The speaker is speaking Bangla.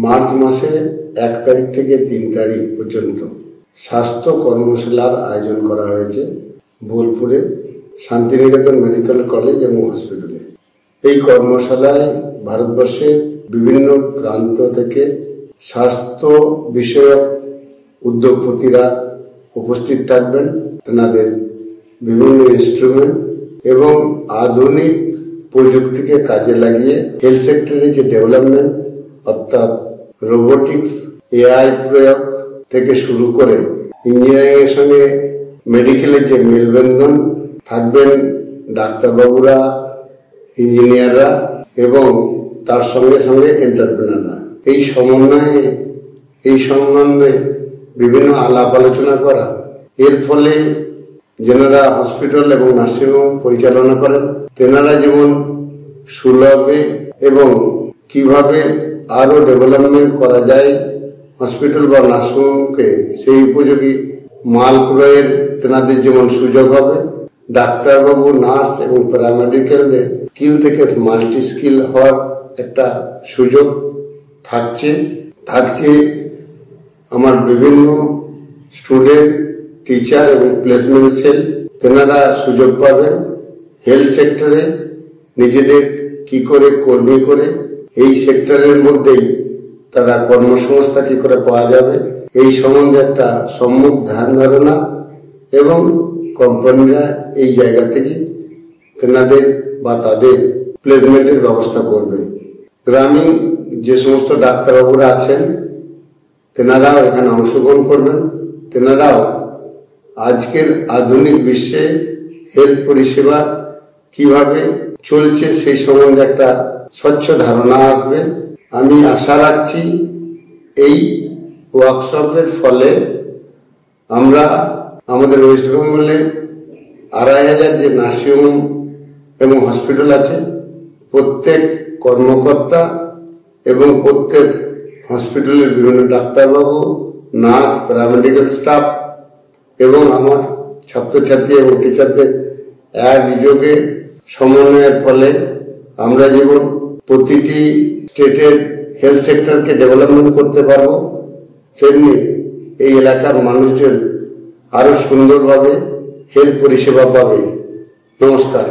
মার্চ মাসে 1 তারিখ থেকে 3 তারিখ পর্যন্ত স্বাস্থ্য কর্মশালার আয়োজন করা হয়েছে বোলপুরে শান্তিনিকেতন মেডিকেল কলেজ এবং হসপিটালে। এই কর্মশালায় ভারতবর্ষের বিভিন্ন প্রান্ত থেকে স্বাস্থ্য বিষয়ক উদ্যোগপতিরা উপস্থিত থাকবেন। তেনাদের বিভিন্ন ইনস্ট্রুমেন্ট এবং আধুনিক প্রযুক্তিকে কাজে লাগিয়ে হেলথ সেক্টরে যে ডেভেলপমেন্ট অর্থাৎ রোবোটিক্স, এআই প্রয়োগ থেকে শুরু করে ইঞ্জিনিয়ারিং এর সঙ্গে মেডিকেলের যে মেলবন্ধন থাকবেন ডাক্তারবাবুরা, ইঞ্জিনিয়াররা এবং তার সঙ্গে সঙ্গে এন্টারপ্রেনাররা। এই সম্বন্ধে বিভিন্ন আলাপ আলোচনা করা। এর ফলে যারা হসপিটাল এবং নার্সিংহোম পরিচালনা করেন তেনারা যেমন সুলভে এবং কিভাবে আরো ডেভেলপমেন্ট করা যায় হসপিটাল বা নার্সিংহোমকে সেই উপযোগী মাল ক্রয়ের তেনাদের যেমন সুযোগ হবে, ডাক্তারবাবু, নার্স এবং প্যারামেডিক্যালদের স্কিল থেকে মাল্টি স্কিল হওয়ার একটা সুযোগ থাকছে। আমার বিভিন্ন স্টুডেন্ট, টিচার এবং প্লেসমেন্ট সেল তেনারা সুযোগ পাবেন হেলথ সেক্টরে নিজেদের কি করে কর্মী করে এই সেক্টরের মধ্যেই তারা কর্মসংস্থান কি করে পাওয়া যাবে এই সম্বন্ধে একটা সম্যক ধ্যান ধারণা এবং কোম্পানিরা এই জায়গা থেকে তেনাদের বা তাদের প্লেসমেন্টের ব্যবস্থা করবে। গ্রামীণ যে সমস্ত ডাক্তারবাবুরা আছেন তেনারাও এখানে অংশগ্রহণ করবেন। তেনারাও আজকের আধুনিক বিশ্বে হেলথ পরিষেবা কিভাবে চলছে সেই সম্বন্ধে একটা স্বচ্ছ ধারণা আসবে। আমি আশা রাখছি এই ওয়ার্কশপের ফলে আমরা আমাদের ওয়েস্ট বেঙ্গলের 2500 যে নার্সিংহোম এবং হসপিটাল আছে প্রত্যেক কর্মকর্তা এবং প্রত্যেক হসপিটালের বিভিন্ন ডাক্তারবাবু, নার্স, প্যারামেডিক্যাল স্টাফ এবং আমার ছাত্রছাত্রী এবং টিচারদের একযোগে সমন্বয়ের ফলে আমরা যেমন প্রতিটি স্টেটের হেলথ সেক্টরকে ডেভেলপমেন্ট করতে পারবো, তেমনি এই এলাকার মানুষজন আরো সুন্দরভাবে হেলথ পরিষেবা পাবে। নমস্কার।